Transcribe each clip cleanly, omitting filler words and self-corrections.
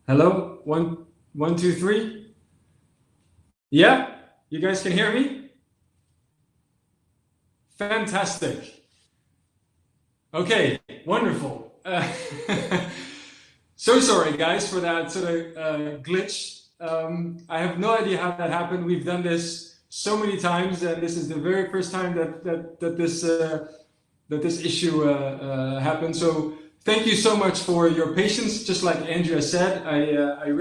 Hello, one, two, three. Yeah, you guys can hear me? Fantastic. Okay, wonderful. So sorry, guys, for that sort of glitch. I have no idea how that happened. We've done this so many times, and this is the very first time that this issue happened. So thank you so much for your patience. Just like Andrea said, we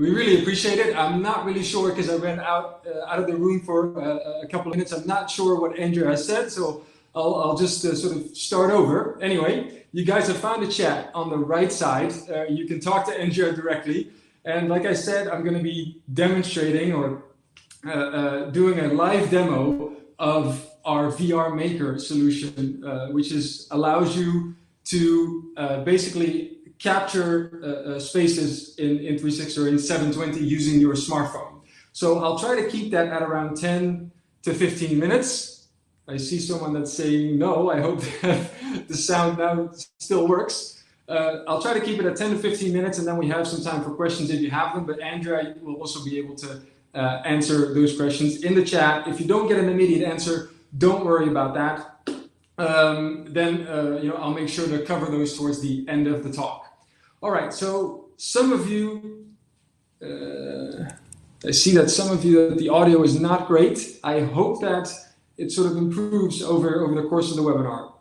really appreciate it. I'm not really sure because I ran out of the room for a couple of minutes. I'm not sure what Andrea has said, so I'll just sort of start over. Anyway, you guys have found a chat on the right side. You can talk to Andrea directly. And like I said, I'm going to be demonstrating or doing a live demo of our VR Maker solution, which allows you to basically capture spaces in 360 or in 720 using your smartphone. So I'll try to keep that at around 10 to 15 minutes. I see someone that's saying no. I hope that the sound now still works. I'll try to keep it at 10 to 15 minutes, and then we have some time for questions if you have them. But Andrea will also be able to answer those questions in the chat. If you don't get an immediate answer, don't worry about that. Then I'll make sure to cover those towards the end of the talk. All right, so some of you, I see that some of you, the audio is not great. I hope that it sort of improves over the course of the webinar.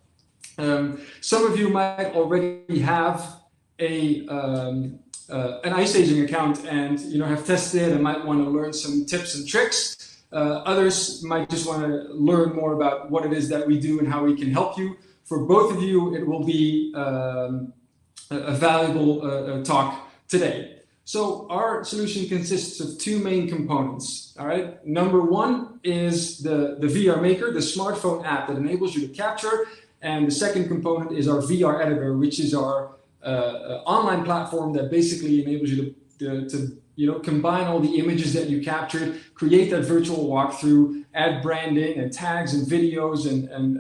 Some of you might already have an iStaging account and have tested and might want to learn some tips and tricks. Others might just want to learn more about what it is that we do and how we can help you. For both of you, it will be a valuable talk today. So our solution consists of two main components. All right. Number one is the VR Maker, the smartphone app that enables you to capture. And the second component is our VR Editor, which is our online platform that basically enables you to combine all the images that you captured, create that virtual walkthrough, add branding and tags and videos and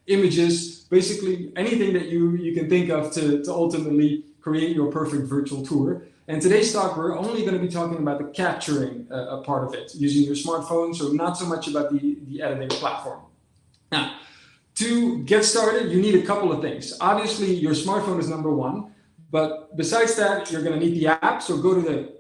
images, basically anything that you can think of to ultimately create your perfect virtual tour. And today's talk, we're only going to be talking about the capturing part of it, using your smartphone, so not so much about the editing platform. Now, to get started, you need a couple of things. Obviously, your smartphone is number one, but besides that, you're going to need the app. So go to the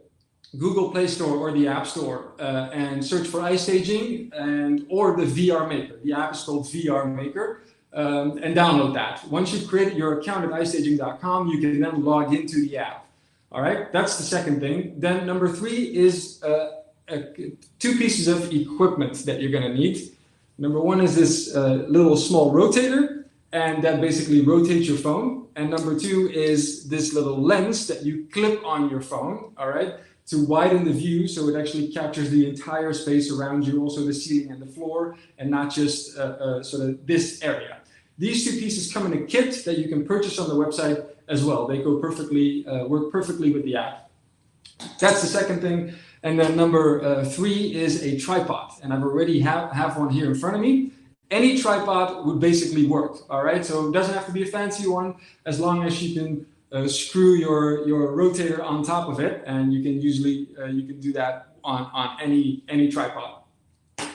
Google Play Store or the App Store and search for iStaging or the VR Maker. The app is called VR Maker, and download that. Once you've created your account at iStaging.com, you can then log into the app. All right, that's the second thing. Then number three is two pieces of equipment that you're going to need. Number one is this little small rotator, and that basically rotates your phone. And number two is this little lens that you clip on your phone, all right, to widen the view so it actually captures the entire space around you, also the ceiling and the floor, and not just sort of this area. These two pieces come in a kit that you can purchase on the website as well. They go perfectly, work perfectly with the app. That's the second thing. And then number three is a tripod. And I've already have one here in front of me. Any tripod would basically work, all right? So it doesn't have to be a fancy one, as long as you can screw your rotator on top of it. And you can usually, you can do that on any tripod.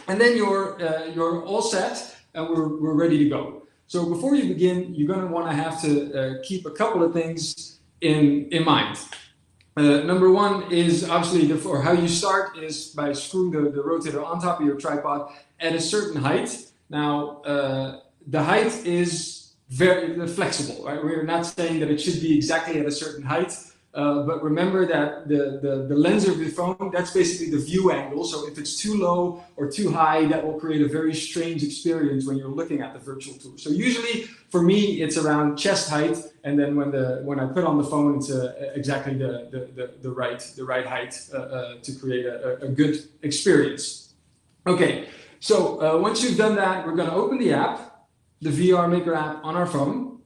And then you're all set and we're ready to go. So before you begin, you're going to want to have to keep a couple of things in mind. Number one is obviously or how you start is by screwing the rotator on top of your tripod at a certain height. Now, the height is very flexible, right? We're not saying that it should be exactly at a certain height, but remember that the lens of your phone, that's basically the view angle. So if it's too low or too high, that will create a very strange experience when you're looking at the virtual tour. So usually for me, it's around chest height. And then when I put on the phone, it's exactly the right height to create a good experience. Okay, so once you've done that, we're going to open the app, the VR Maker app on our phone,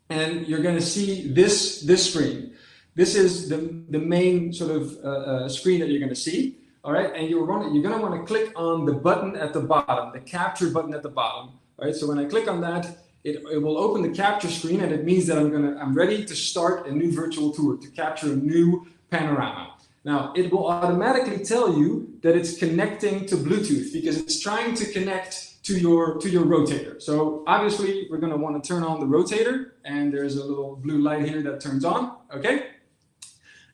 and you're going to see this screen. This is the main sort of screen that you're going to see. All right, and you're going to want to click on the button at the bottom, the capture button at the bottom. All right, so when I click on that, it will open the capture screen, and it means that I'm ready to start a new virtual tour, to capture a new panorama. Now, it will automatically tell you that it's connecting to Bluetooth because it's trying to connect to your rotator. So obviously, we're going to want to turn on the rotator, and there's a little blue light here that turns on, okay?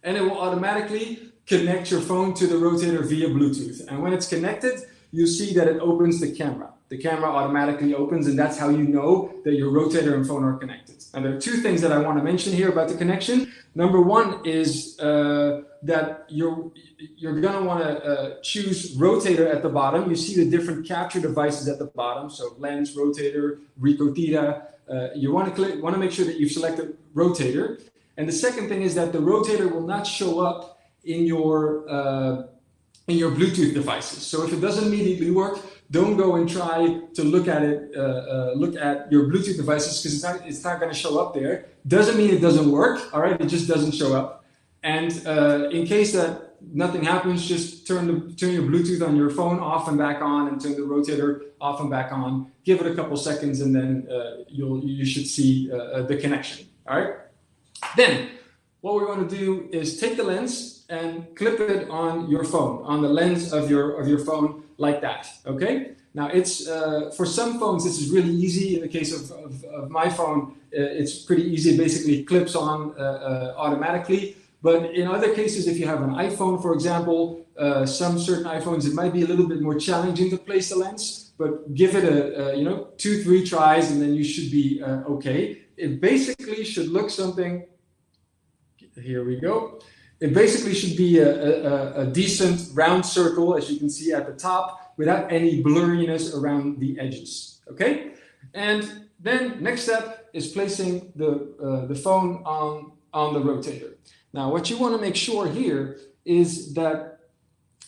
And it will automatically connect your phone to the rotator via Bluetooth. And when it's connected, you see that it opens the camera. The camera automatically opens, and that's how you know that your rotator and phone are connected. And there are two things that I want to mention here about the connection. Number one is that you're going to want to choose rotator at the bottom. You see the different capture devices at the bottom. So lens, rotator, Recordita. You want to make sure that you've selected rotator. And the second thing is that the rotator will not show up in your Bluetooth devices. So if it doesn't immediately work, don't go and try to look at it, look at your Bluetooth devices, because it's not going to show up there. Doesn't mean it doesn't work, all right? It just doesn't show up. And in case that nothing happens, just turn your Bluetooth on your phone off and back on, and turn the rotator off and back on. Give it a couple seconds, and then you should see the connection, all right? Then what we want to do is take the lens and clip it on your phone, on the lens of your phone, like that. Okay. Now it's for some phones this is really easy. In the case of my phone, it's pretty easy. It basically clips on automatically. But in other cases, if you have an iPhone, for example, some certain iPhones, it might be a little bit more challenging to place the lens. But give it a 2-3 tries, and then you should be okay. It basically should look something. Here we go. It basically should be a decent round circle, as you can see at the top, without any blurriness around the edges. Okay? And then next step is placing the phone on the rotator. Now, what you want to make sure here is that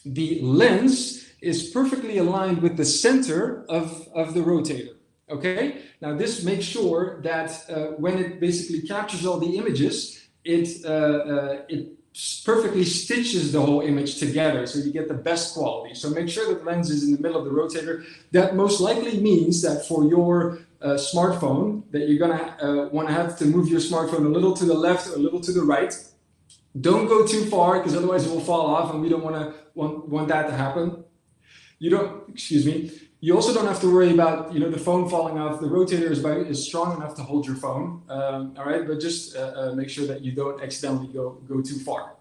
the lens is perfectly aligned with the center of the rotator. Okay? Now, this makes sure that when it basically captures all the images, it perfectly stitches the whole image together, so you get the best quality. So make sure that the lens is in the middle of the rotator. That most likely means that for your smartphone, that you're gonna want to have to move your smartphone a little to the left or a little to the right. Don't go too far, because otherwise it will fall off, and we don't want that to happen. You also don't have to worry about the phone falling off. The rotator is strong enough to hold your phone. All right, but just make sure that you don't accidentally go too far.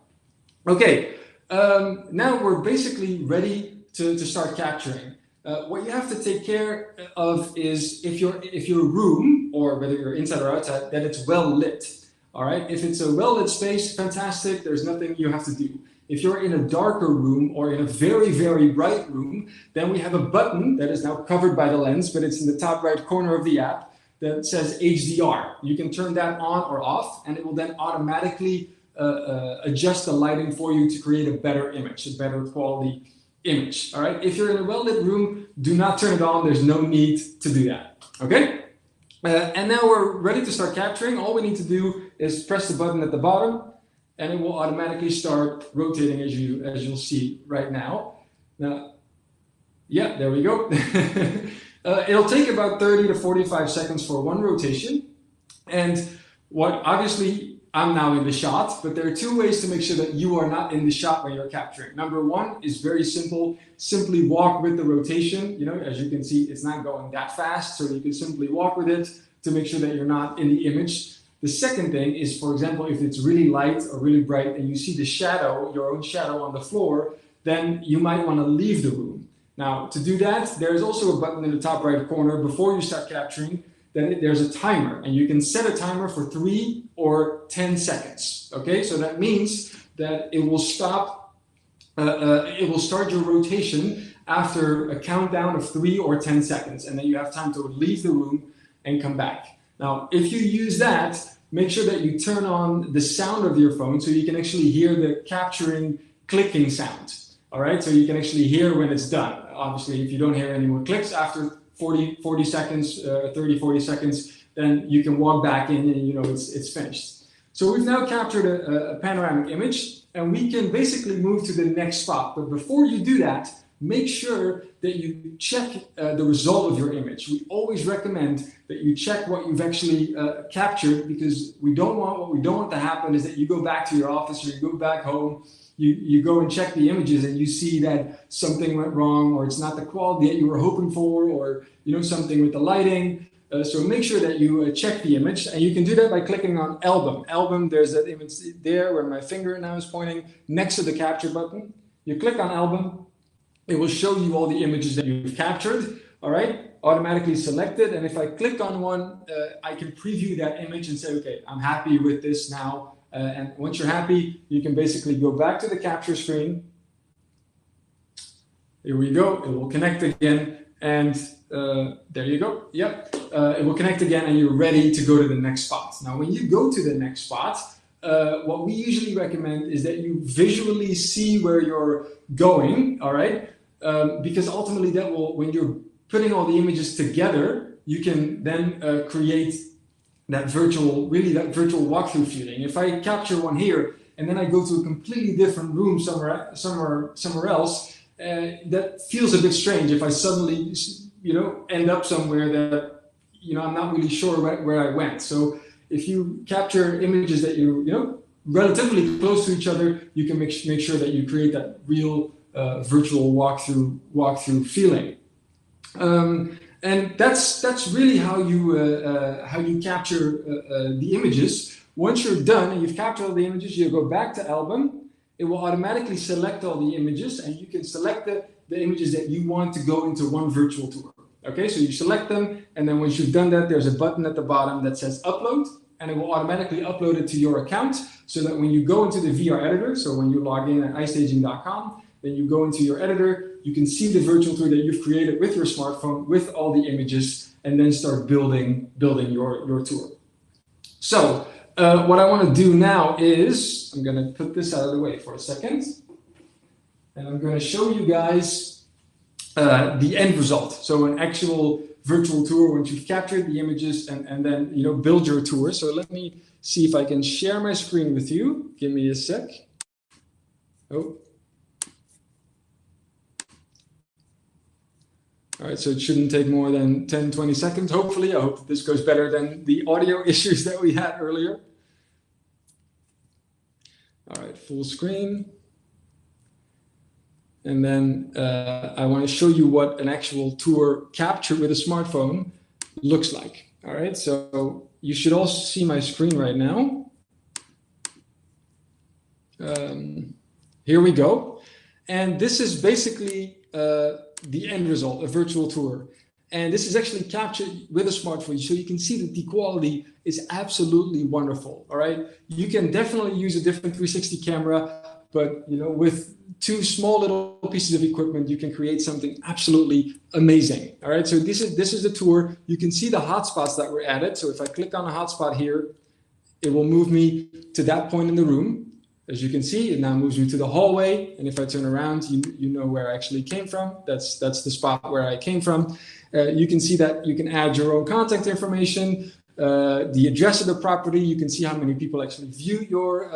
Okay, now we're basically ready to start capturing. What you have to take care of is if your room, or whether you're inside or outside, that it's well lit. All right, if it's a well lit space, fantastic. There's nothing you have to do. If you're in a darker room or in a very, very bright room, then we have a button that is now covered by the lens, but it's in the top right corner of the app that says HDR. You can turn that on or off, and it will then automatically adjust the lighting for you to create a better image, a better quality image. All right. If you're in a well-lit room, do not turn it on. There's no need to do that. Okay. And now we're ready to start capturing. All we need to do is press the button at the bottom, and it will automatically start rotating, as you'll see right now. Now, yeah, there we go. It'll take about 30 to 45 seconds for one rotation. And obviously, I'm now in the shot, but there are two ways to make sure that you are not in the shot when you're capturing. Number one is very simple. Simply walk with the rotation. As you can see, it's not going that fast, so you can simply walk with it to make sure that you're not in the image. The second thing is, for example, if it's really light or really bright and you see the shadow, your own shadow on the floor, then you might want to leave the room. Now, to do that, there's also a button in the top right corner before you start capturing. Then there's a timer, and you can set a timer for 3 or 10 seconds. Okay, so that means that it will stop. It will start your rotation after a countdown of 3 or 10 seconds, and then you have time to leave the room and come back. Now, if you use that, make sure that you turn on the sound of your phone so you can actually hear the capturing clicking sound. All right, so you can actually hear when it's done. Obviously, if you don't hear any more clicks after 40 seconds, 30, 40 seconds, then you can walk back in and it's finished. So we've now captured a panoramic image, and we can basically move to the next spot. But before you do that, make sure that you check the result of your image. We always recommend that you check what you've actually captured, because what we don't want to happen is that you go back to your office or you go back home, you go and check the images and you see that something went wrong, or it's not the quality that you were hoping for, or something with the lighting. So make sure that you check the image, and you can do that by clicking on album. Album, there's that image there where my finger now is pointing next to the capture button. You click on album, it will show you all the images that you've captured, all right, automatically selected. And if I click on one, I can preview that image and say, okay, I'm happy with this now. And once you're happy, you can basically go back to the capture screen. Here we go, it will connect again, and there you go, yep. It will connect again and you're ready to go to the next spot. Now, when you go to the next spot, what we usually recommend is that you visually see where you're going, all right? Because ultimately that will, when you're putting all the images together, you can then create that virtual walkthrough feeling. If I capture one here and then I go to a completely different room somewhere else, that feels a bit strange if I suddenly, end up somewhere that, I'm not really sure where I went. So if you capture images that relatively close to each other, you can make sure that you create that real virtual walkthrough feeling. And that's really how you capture the images. Once you're done and you've captured all the images, you go back to album. It will automatically select all the images, and you can select the images that you want to go into one virtual tour. Okay, so you select them, and then once you've done that, there's a button at the bottom that says upload, and it will automatically upload it to your account, so that when you go into the VR editor, so when you log in at iStaging.com, then you go into your editor, you can see the virtual tour that you've created with your smartphone with all the images, and then start building your tour. So what I want to do now is, I'm going to put this out of the way for a second, and I'm going to show you guys the end result. So an actual virtual tour once you've captured the images and then build your tour. So let me see if I can share my screen with you. Give me a sec. Oh. All right, so it shouldn't take more than 10-20 seconds, hopefully. I hope this goes better than the audio issues that we had earlier. All right, full screen. And then I want to show you what an actual tour captured with a smartphone looks like. All right, so you should also see my screen right now. Here we go. And this is basically the end result, a virtual tour. And this is actually captured with a smartphone, so you can see that the quality is absolutely wonderful. All right, you can definitely use a different 360 camera, but with two small little pieces of equipment, you can create something absolutely amazing. All right, so this is the tour. You can see the hotspots that were added. So if I click on a hotspot here, it will move me to that point in the room. As you can see, it now moves me to the hallway. And if I turn around, you know where I actually came from. That's the spot where I came from. You can see that you can add your own contact information, the address of the property. You can see how many people actually view your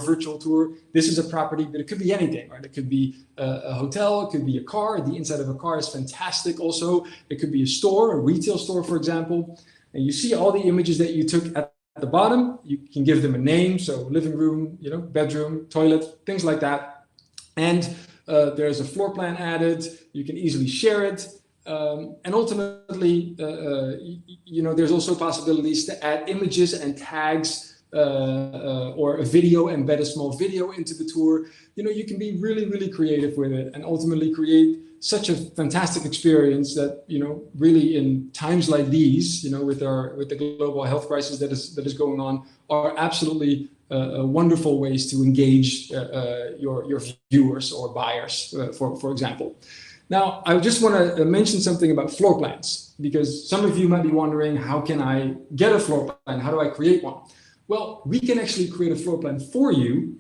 virtual tour. This is a property, but it could be anything, right? It could be a hotel, it could be a car. The inside of a car is fantastic also. It could be a store, a retail store, for example. And you see all the images that you took at the bottom. You can give them a name, so living room, bedroom, toilet, things like that. And there's a floor plan added. You can easily share it. And ultimately, there's also possibilities to add images and tags or a video, embed a small video into the tour. You can be really, really creative with it and ultimately create such a fantastic experience that, really in times like these, with the global health crisis that is going on, are absolutely wonderful ways to engage your viewers or buyers, for example. Now, I just want to mention something about floor plans, because some of you might be wondering, how can I get a floor plan? How do I create one? Well, we can actually create a floor plan for you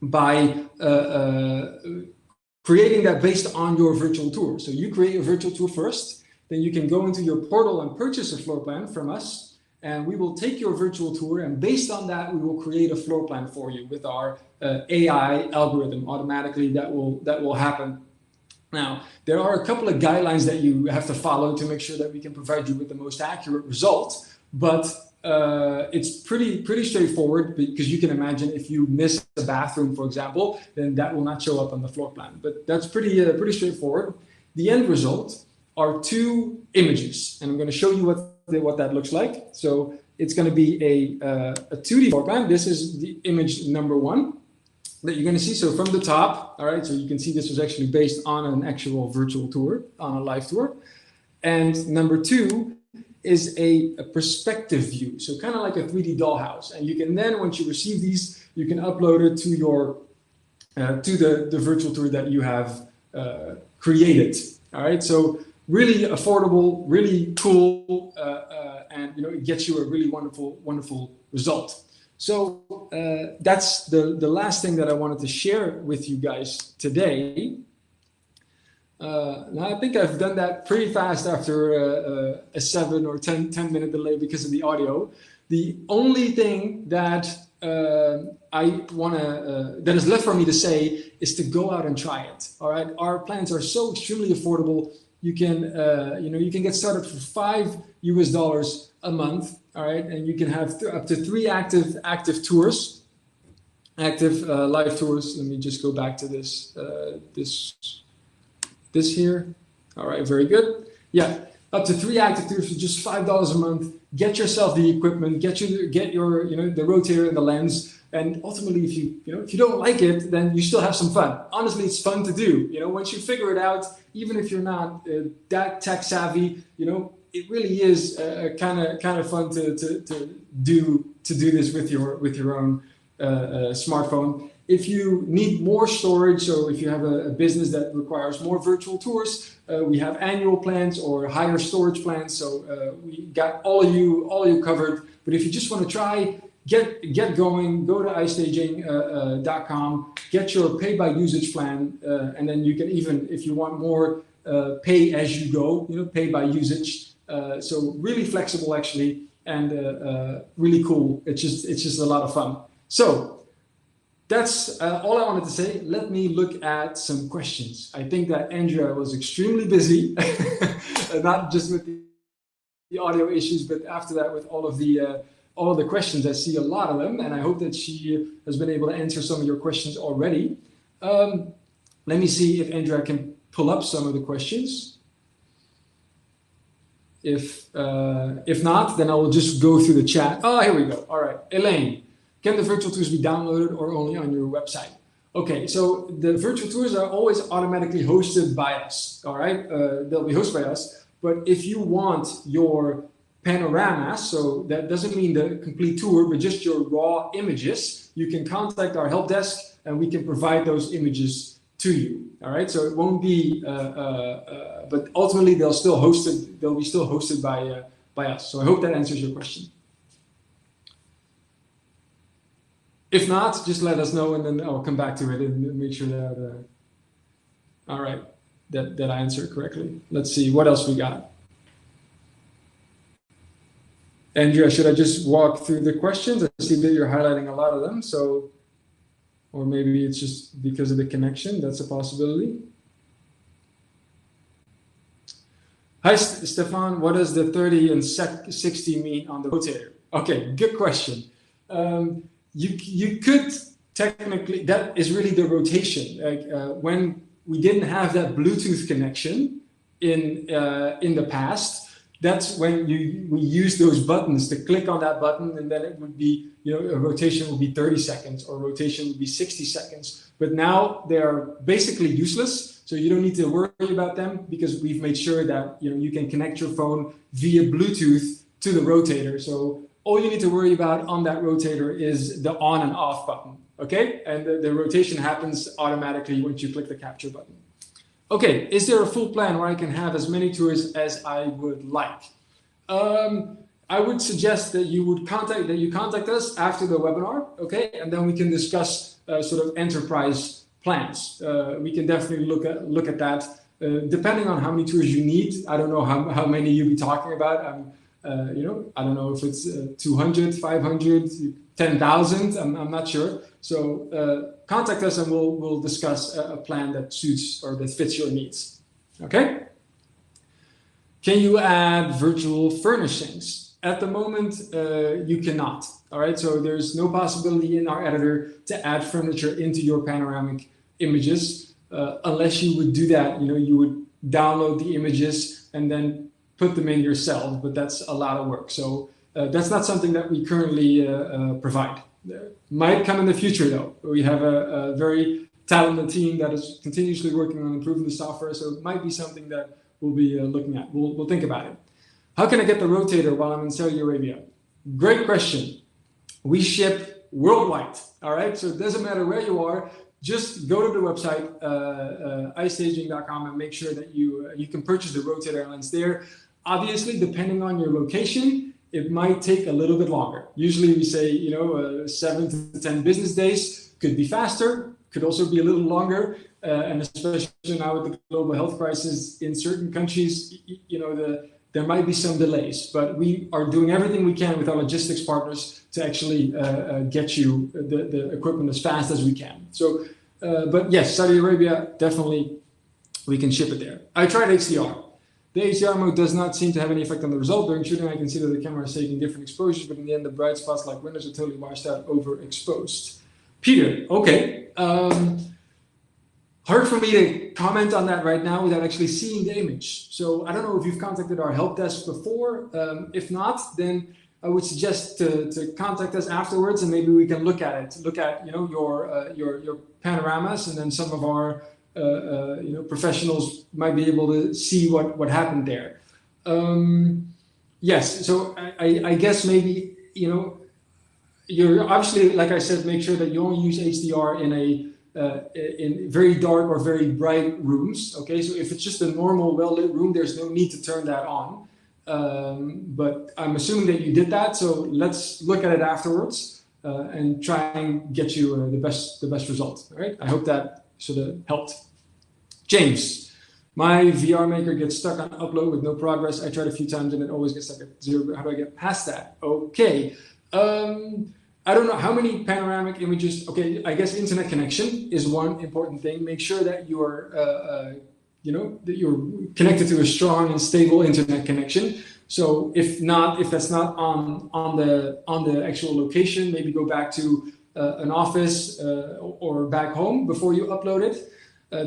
by creating that based on your virtual tour. So you create a virtual tour first, then you can go into your portal and purchase a floor plan from us, and we will take your virtual tour, and based on that, we will create a floor plan for you with our AI algorithm automatically. That will happen Now, there are a couple of guidelines that you have to follow to make sure that we can provide you with the most accurate result, but it's pretty straightforward, because you can imagine if you miss a bathroom, for example, then that will not show up on the floor plan. But that's pretty straightforward. The end result are two images, and I'm going to show you what that looks like. So it's going to be a 2D floor plan. This is the image number one that you're going to see. So from the top, all right, so you can see this was actually based on an actual virtual tour, on a live tour. And number two is a perspective view, so kind of like a 3D dollhouse. And you can then, once you receive these, you can upload it to your to the virtual tour that you have created. All right, so really affordable, really cool, and it gets you a really wonderful result. So that's the last thing that I wanted to share with you guys today. Now I think I've done that pretty fast after a 7 or 10 minute delay because of the audio. The only thing that that is left for me to say is to go out and try it. All right, our plans are so extremely affordable. You can you can get started for $5 a month. All right, and you can have up to 3 active tours, live tours. Let me just go back to this this here. All right, very good. Yeah, up to 3 active tours for just $5 a month. Get yourself the equipment, get your the rotator and the lens, and ultimately, if you don't like it, then you still have some fun. Honestly, it's fun to do. Once you figure it out, even if you're not that tech savvy, it really is kind of fun to do this with your own smartphone. If you need more storage, so if you have a business that requires more virtual tours, we have annual plans or higher storage plans. So we got all of you covered. But if you just want to try, get going, go to iStaging.com, get your pay by usage plan, and then you can even, if you want more, pay as you go, pay by usage. So really flexible actually, and really cool. It's just a lot of fun. So that's all I wanted to say. Let me look at some questions. I think that Andrea was extremely busy, not just with the audio issues, but after that with all of the questions. I see a lot of them, and I hope that she has been able to answer some of your questions already. Let me see if Andrea can pull up some of the questions. If not, then I will just go through the chat. Oh, here we go. All right, Elaine. Can the virtual tours be downloaded or only on your website? Okay, so the virtual tours are always automatically hosted by us, all right? They'll be hosted by us, but if you want your panoramas, so that doesn't mean the complete tour, but just your raw images, you can contact our help desk and we can provide those images to you, all right? So it won't be, but ultimately they'll be still hosted by us. So I hope that answers your question. If not, just let us know, and then I'll come back to it and make sure that, all right, that I answered correctly. Let's see, what else we got? Andrea, should I just walk through the questions? I see that you're highlighting a lot of them, so, or maybe it's just because of the connection. That's a possibility. Hi, Stefan, what does the 30 and 60 mean on the rotator? Okay, good question. You could technically, that is really the rotation. Like when we didn't have that Bluetooth connection in the past, that's when we use those buttons to click on that button, and then it would be, a rotation would be 30 seconds or rotation would be 60 seconds. But now they are basically useless, so you don't need to worry about them because we've made sure that you can connect your phone via Bluetooth to the rotator. So all you need to worry about on that rotator is the on and off button, okay? And the rotation happens automatically once you click the capture button. Okay, is there a full plan where I can have as many tours as I would like? I would suggest that you contact us after the webinar, okay? And then we can discuss sort of enterprise plans. We can definitely look at that. Depending on how many tours you need, I don't know how many you'll be talking about. I don't know if it's 200, 500, 10,000. I'm not sure. So contact us and we'll discuss a plan that suits or that fits your needs. Okay? Can you add virtual furnishings? At the moment, you cannot. All right, so there's no possibility in our editor to add furniture into your panoramic images unless you would do that. You would download the images and then put them in yourself, but that's a lot of work. So that's not something that we currently provide. Might come in the future though. We have a very talented team that is continuously working on improving the software, so it might be something that we'll be looking at. We'll think about it. How can I get the rotator while I'm in Saudi Arabia? Great question. We ship worldwide, all right? So it doesn't matter where you are. Just go to the website, iStaging.com, and make sure that you can purchase the rotator lens there. Obviously, depending on your location, it might take a little bit longer. Usually we say, 7 to 10 business days. Could be faster, could also be a little longer. And especially now with the global health crisis in certain countries, there might be some delays, but we are doing everything we can with our logistics partners to actually get you the equipment as fast as we can. So, but yes, Saudi Arabia, definitely we can ship it there. I tried HDR. The HDR mode does not seem to have any effect on the result. During shooting, I consider the camera is taking different exposures, but in the end, the bright spots like windows are totally washed out, overexposed. Peter, okay. Hard for me to comment on that right now without actually seeing the image. So I don't know if you've contacted our help desk before. If not, then I would suggest to contact us afterwards, and maybe we can look at it. Look at your panoramas, and then some of our professionals might be able to see what happened there. Yes. So I guess maybe you're obviously, like I said, make sure that you only use HDR in very dark or very bright rooms. Okay, so if it's just a normal well-lit room, there's no need to turn that on. But I'm assuming that you did that, so let's look at it afterwards and try and get you the best result. All right, I hope that sort of helped. James, my VR maker gets stuck on upload with no progress. I tried a few times and it always gets stuck at 0. How do I get past that? Okay. I don't know how many panoramic images. Okay, I guess internet connection is one important thing. Make sure that you're, that you're connected to a strong and stable internet connection. So if that's not on the actual location, maybe go back to an office or back home before you upload it.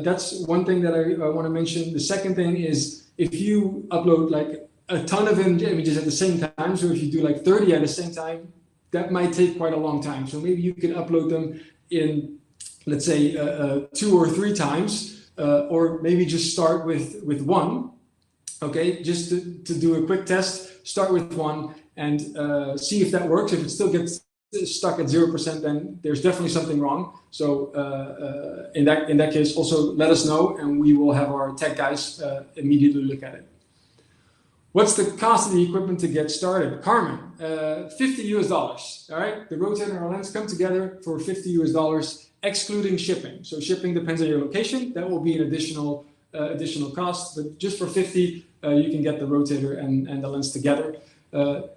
That's one thing that I want to mention. The second thing is if you upload like a ton of images at the same time. So if you do like 30 at the same time, that might take quite a long time. So maybe you can upload them in, let's say, 2 or 3 times, or maybe just start with one. Okay, just to do a quick test, start with one and see if that works. If it still gets stuck at 0%, then there's definitely something wrong. So in that case, also let us know, and we will have our tech guys immediately look at it. What's the cost of the equipment to get started? Carmen, $50 US. All right, the rotator and our lens come together for $50 US, excluding shipping. So shipping depends on your location. That will be an additional cost, but just for 50, you can get the rotator and the lens together.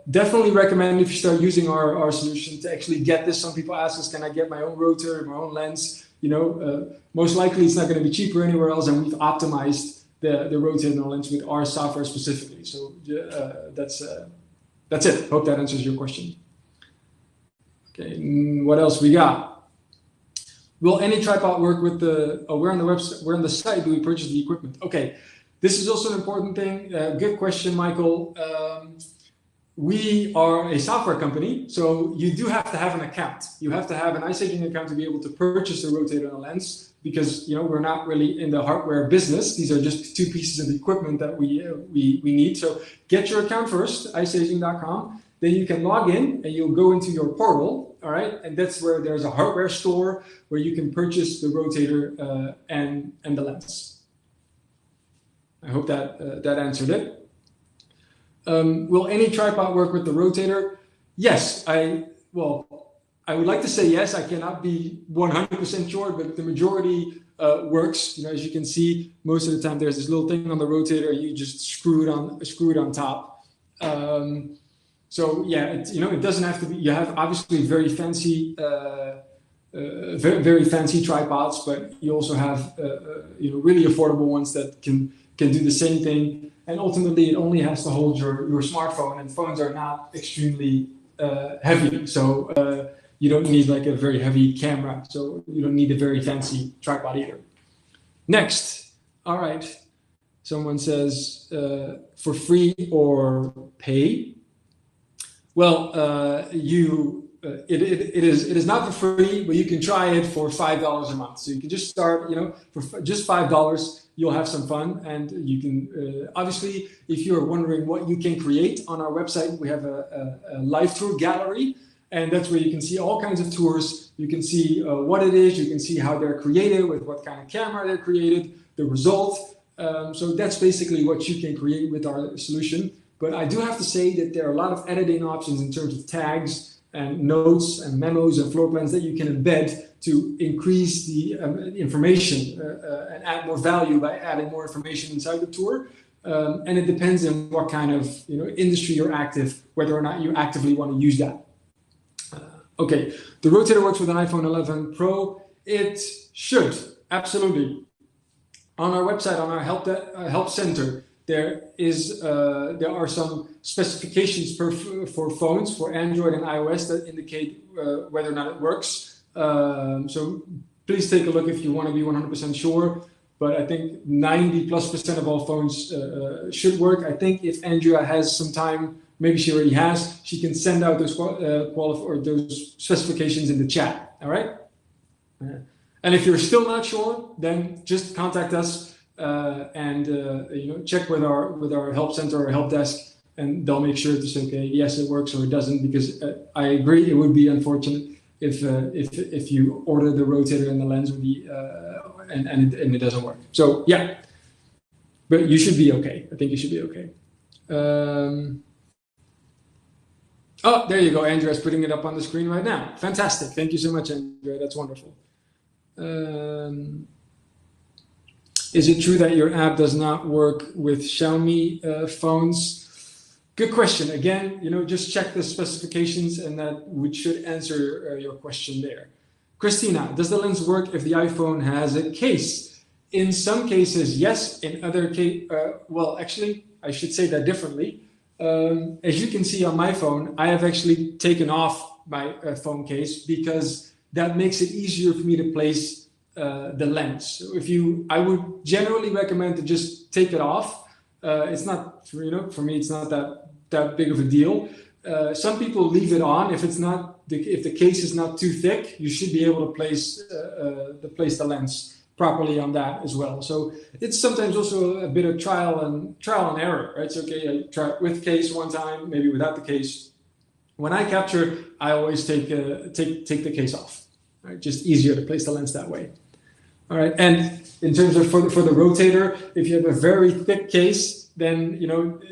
Definitely recommend if you start using our solution to actually get this. Some people ask us, can I get my own rotor, my own lens? Most likely it's not going to be cheaper anywhere else, and we've optimized the rotator and lens with our software specifically. So that's it. Hope that answers your question. Okay, what else we got? Will any tripod work with the? Oh, we're on the website. We're on the site. Do we purchase the equipment? Okay, this is also an important thing. Good question, Michael. We are a software company, so you do have to have an account. You have to have an iStaging account to be able to purchase the rotator and the lens, because we're not really in the hardware business. These are just 2 pieces of equipment that we need. So get your account first, iStaging.com. Then you can log in and you'll go into your portal. All right, and that's where there's a hardware store where you can purchase the rotator and the lens. I hope that answered it. Will any tripod work with the rotator? Yes, I would like to say yes. I cannot be 100% sure, but the majority works. As you can see, most of the time there's this little thing on the rotator. You just screw it on top. So yeah, it doesn't have to be. You have obviously very fancy, very fancy tripods, but you also have really affordable ones that can do the same thing. And ultimately, it only has to hold your smartphone, and phones are not extremely heavy, so you don't need like a very heavy camera. So you don't need a very fancy tripod either. Next, all right. Someone says for free or pay. Well, it is not for free, but you can try it for $5 a month. So you can just start, for just $5, you'll have some fun, and you can obviously, if you're wondering what you can create on our website, we have a live tour gallery, and that's where you can see all kinds of tours. You can see what it is. You can see how they're created, with what kind of camera they're created, the result. So that's basically what you can create with our solution. But I do have to say that there are a lot of editing options in terms of tags and notes and memos and floor plans that you can embed to increase the information and add more value by adding more information inside the tour. And it depends on what kind of industry you're active, whether or not you actively want to use that. Okay, the rotator works with an iPhone 11 Pro. It should, absolutely. On our website, on our help center, there are some specifications for phones, for Android and iOS, that indicate whether or not it works. So please take a look if you want to be 100% sure. But I think 90+% of all phones should work. I think if Andrea has some time, maybe she already has, she can send out those those specifications in the chat. All right. And if you're still not sure, then just contact us and check with our help center or help desk, and they'll make sure to say, okay, yes, it works, or it doesn't. Because I agree, it would be unfortunate if you order the rotator and the lens with the and it doesn't work. So yeah, but you should be okay. I think you should be okay. Oh, there you go. Andrea's putting it up on the screen right now. Fantastic. Thank you so much, Andrea. That's wonderful. Is it true that your app does not work with Xiaomi phones? Good question. Again, just check the specifications, and that should answer your question there. Christina, does the lens work if the iPhone has a case? In some cases, yes. In other cases, well, actually, I should say that differently. As you can see on my phone, I have actually taken off my phone case, because that makes it easier for me to place the lens. So I would generally recommend to just take it off. It's not, for me, it's not that big of a deal. Some people leave it on. If the case is not too thick, you should be able to place the lens properly on that as well. So it's sometimes also a bit of trial and error, right? It's okay, I try it with case one time, maybe without the case. When I capture, I always take the case off. Right? Just easier to place the lens that way. All right, and in terms of for the rotator, if you have a very thick case, then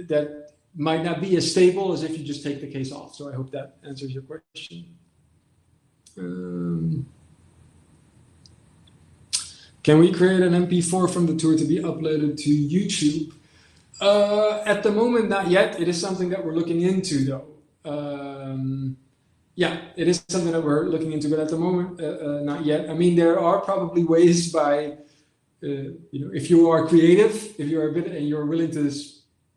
that might not be as stable as if you just take the case off. So I hope that answers your question. Can we create an MP4 from the tour to be uploaded to YouTube? At the moment, not yet. It is something that we're looking into, though. Yeah, it is something that we're looking into, but at the moment, not yet. I mean, there are probably ways by, if you are creative, if you're a bit and you're willing to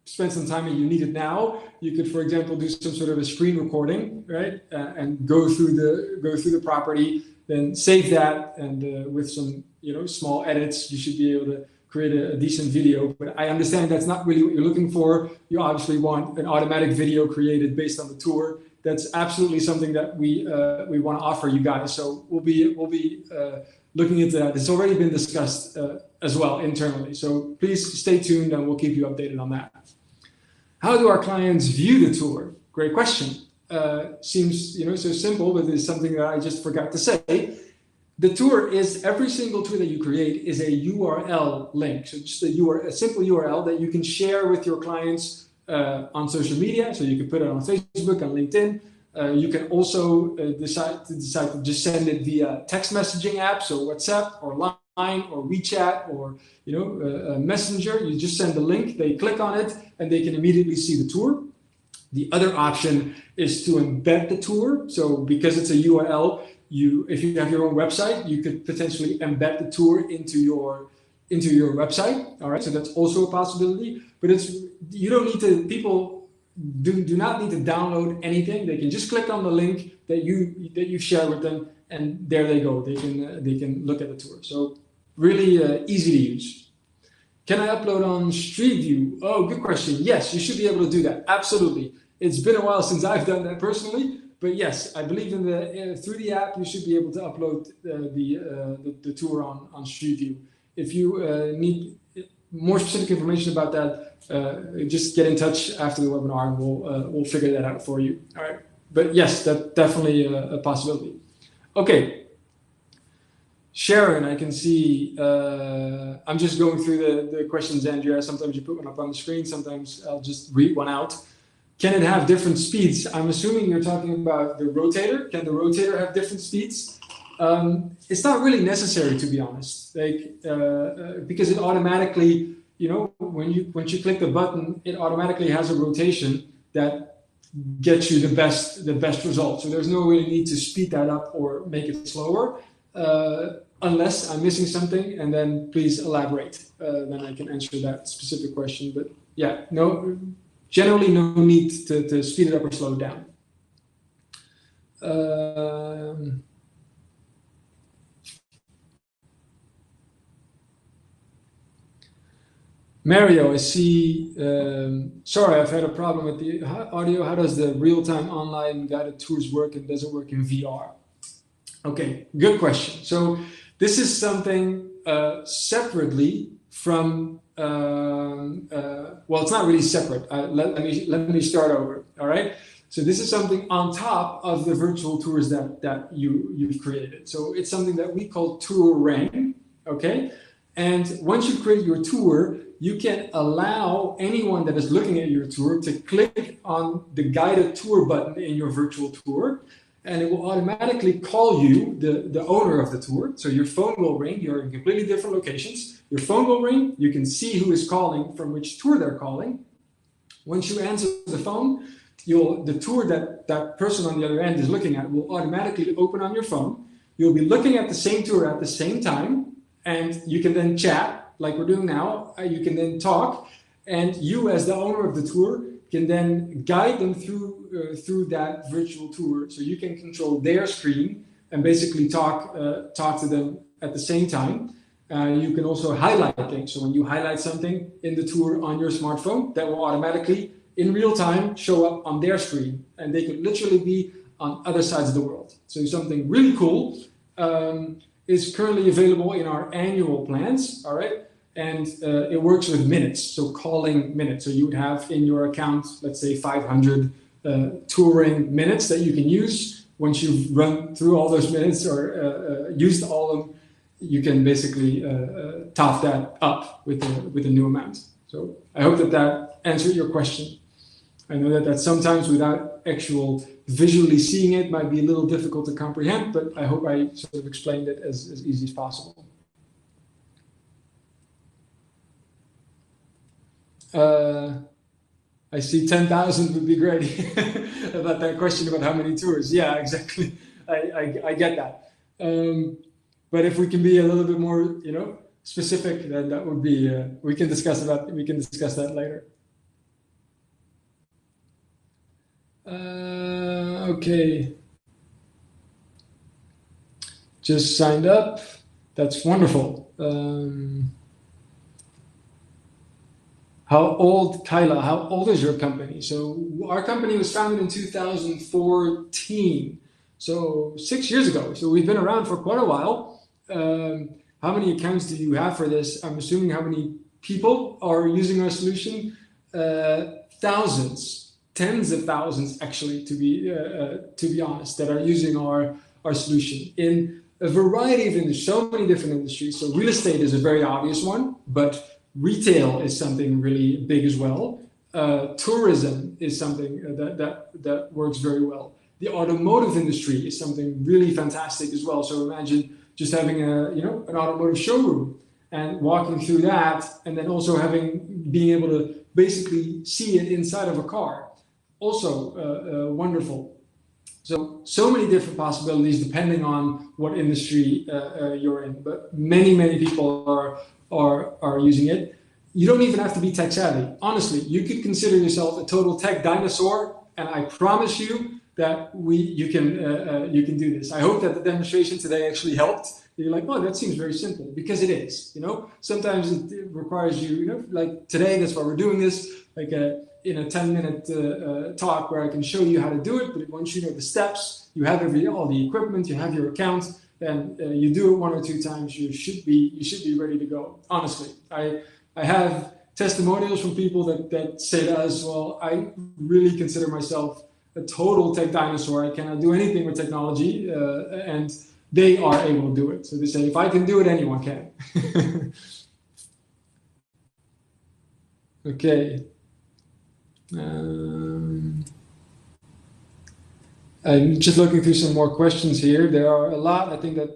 spend some time and you need it now, you could, for example, do some sort of a screen recording, right? And go through the property, then save that, and with some small edits, you should be able to create a decent video. But I understand that's not really what you're looking for. You obviously want an automatic video created based on the tour. That's absolutely something that we want to offer you guys. So we'll be looking into that. It's already been discussed as well internally. So please stay tuned, and we'll keep you updated on that. How do our clients view the tour? Great question. Seems so simple, but it's something that I just forgot to say. The tour is, every single tour that you create is a URL link. So just a simple URL that you can share with your clients on social media. So you can put it on Facebook, on LinkedIn. You can also decide to just send it via text messaging app, so WhatsApp or Line or WeChat or Messenger. You just send the link, they click on it, and they can immediately see the tour. The other option is to embed the tour. So because it's a URL, if you have your own website, you could potentially embed the tour into your website. All right, so that's also a possibility. But you don't need to. People do not need to download anything. They can just click on the link that you share with them, and there they go. They can look at the tour. So really easy to use. Can I upload on Street View? Oh, good question. Yes, you should be able to do that. Absolutely. It's been a while since I've done that personally, but yes, I believe through the app you should be able to upload the tour on Street View. If you need more specific information about that, just get in touch after the webinar, and we'll figure that out for you. All right. But yes, that's definitely a possibility. Okay. Sharon, I can see, I'm just going through the questions, Andrea. Sometimes you put one up on the screen, sometimes I'll just read one out. Can it have different speeds? I'm assuming you're talking about the rotator. Can the rotator have different speeds? It's not really necessary, to be honest, because it automatically, once you click the button, it automatically has a rotation that gets you the best result. So there's no really need to speed that up or make it slower. Unless I'm missing something, and then please elaborate. Then I can answer that specific question. But yeah, generally no need to speed it up or slow it down. Mario, I see. Sorry, I've had a problem with the audio. How does the real-time online guided tours work, and does it work in VR? Okay, good question. So this is something separately from, well, it's not really separate. Let me start over, all right? So this is something on top of the virtual tours that you've created. So it's something that we call touring, okay? And once you create your tour, you can allow anyone that is looking at your tour to click on the guided tour button in your virtual tour, and it will automatically call you, the owner of the tour. So your phone will ring. You're in completely different locations. Your phone will ring. You can see who is calling, from which tour they're calling. Once you answer the phone, the tour that person on the other end is looking at will automatically open on your phone. You'll be looking at the same tour at the same time, and you can then chat like we're doing now. You can then talk, and you, as the owner of the tour, can then guide them through that virtual tour. So you can control their screen and basically talk to them at the same time. You can also highlight things. So when you highlight something in the tour on your smartphone, that will automatically, in real time, show up on their screen. And they could literally be on other sides of the world. So something really cool is currently available in our annual plans, all right? And it works with minutes, so calling minutes. So you would have in your account, let's say 500 touring minutes that you can use. Once you've run through all those minutes or used all of them, you can basically top that up with a new amount. So I hope that answered your question. I know that sometimes without actual visually seeing it might be a little difficult to comprehend, but I hope I sort of explained it as easy as possible. I see 10,000 would be great. About that question about how many tours. Yeah, exactly. I get that. But if we can be a little bit more, specific, then that would be. We can discuss that. We can discuss that later. Okay. Just signed up. That's wonderful. How old, Kyla, how old is your company? So our company was founded in 2014, so 6 years ago. So we've been around for quite a while. How many accounts do you have for this? I'm assuming how many people are using our solution? Thousands, tens of thousands, actually, to be honest, that are using our solution in a variety of industries, so many different industries. So real estate is a very obvious one, but retail is something really big as well. Tourism is something that works very well. The automotive industry is something really fantastic as well. So imagine just having an automotive showroom and walking through that, and then also being able to basically see it inside of a car. also wonderful. So many different possibilities depending on what industry you're in. But many people are using it. You don't even have to be tech savvy. Honestly, you could consider yourself a total tech dinosaur, and I promise you that you can do this. I hope that the demonstration today actually helped. You're like, oh, that seems very simple, because it is. Sometimes it requires you. Like today, that's why we're doing this. Like in a 10-minute talk where I can show you how to do it. But once you know the steps, you have all the equipment, you have your account, and you do it 1 or 2 times, you should be ready to go. Honestly, I have testimonials from people that say to us, well, I really consider myself a total tech dinosaur. I cannot do anything with technology, and they are able to do it. So they say, if I can do it, anyone can. Okay. I'm just looking through some more questions here. There are a lot. I think that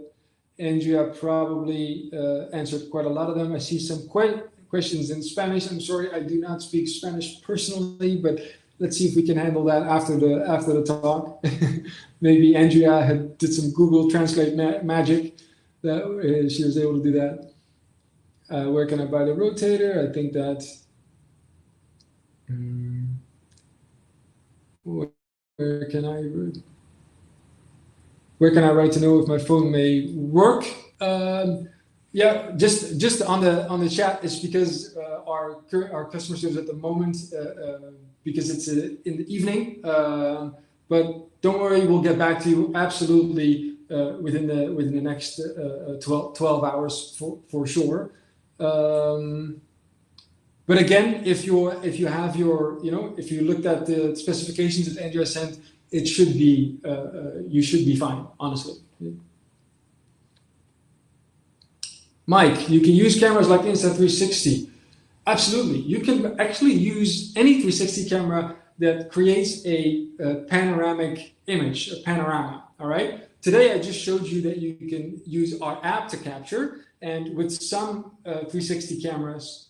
Andrea probably answered quite a lot of them. I see some questions in Spanish. I'm sorry, I do not speak Spanish personally, but let's see if we can handle that after the talk. Maybe Andrea did some Google Translate magic that she was able to do that. Where can I buy the rotator? I think that. Where can I write to know if my phone may work? Yeah, just on the chat. It's because our customer service at the moment, because it's in the evening. But don't worry, we'll get back to you absolutely within the next 12 hours for sure. But again, if you have if you looked at the specifications that Andrea sent, it should be you should be fine, honestly. Mike, you can use cameras like Insta360. Absolutely, you can actually use any 360 camera that creates a panoramic image, a panorama. All right. Today I just showed you that you can use our app to capture, and with some 360 cameras.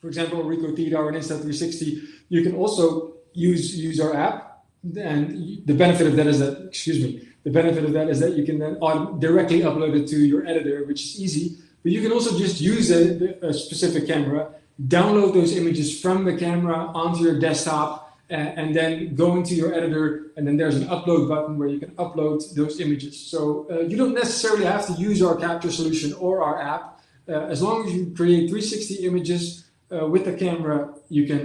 For example, Ricoh Theta or an Insta360, you can also use our app, and the benefit of that is that you can then directly upload it to your editor, which is easy. But you can also just use a specific camera, download those images from the camera onto your desktop, and then go into your editor, and then there's an upload button where you can upload those images. So you don't necessarily have to use our capture solution or our app. As long as you create 360 images, with the camera, you can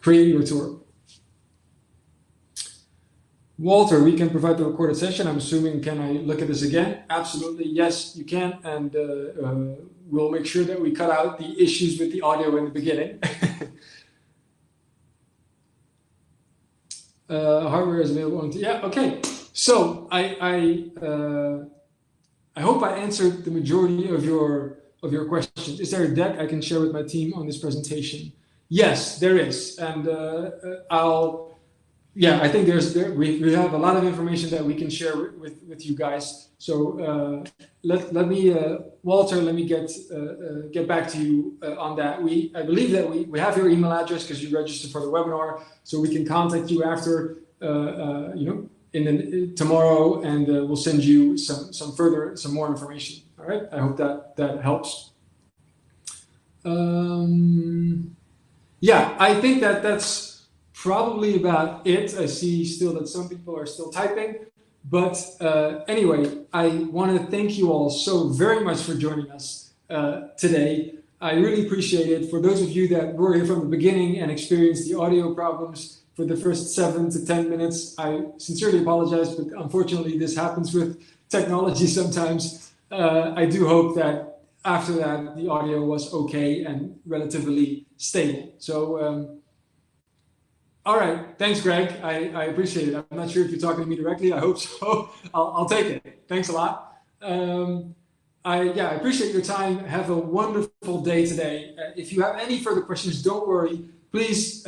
create your tour. Walter, we can provide the recorded session. I'm assuming, can I look at this again? Absolutely, yes, you can. And we'll make sure that we cut out the issues with the audio in the beginning. Hardware is available. Yeah, okay. So I hope I answered the majority of your questions. Is there a deck I can share with my team on this presentation? Yes, there is, and I think we have a lot of information that we can share with you guys. So let me Walter, let me get back to you on that. I believe that we have your email address because you registered for the webinar, so we can contact you after tomorrow, and we'll send you some more information. All right, I hope that helps. Yeah, I think that's probably about it. I see still that some people are still typing, but anyway, I want to thank you all so very much for joining us today. I really appreciate it. For those of you that were here from the beginning and experienced the audio problems for the first 7 to 10 minutes, I sincerely apologize, but unfortunately this happens with technology sometimes. I do hope that after that the audio was okay and relatively stable. So, all right, thanks, Greg. I appreciate it. I'm not sure if you're talking to me directly. I hope so. I'll take it. Thanks a lot. I appreciate your time. Have a wonderful day today. If you have any further questions, don't worry. Please,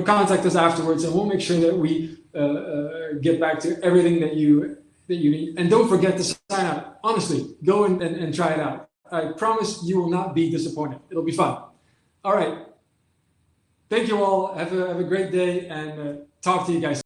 contact us afterwards, and we'll make sure that we get back to everything that you need. And don't forget to sign up. Honestly, go and try it out. I promise you will not be disappointed. It'll be fun. All right. Thank you all. Have a great day and talk to you guys.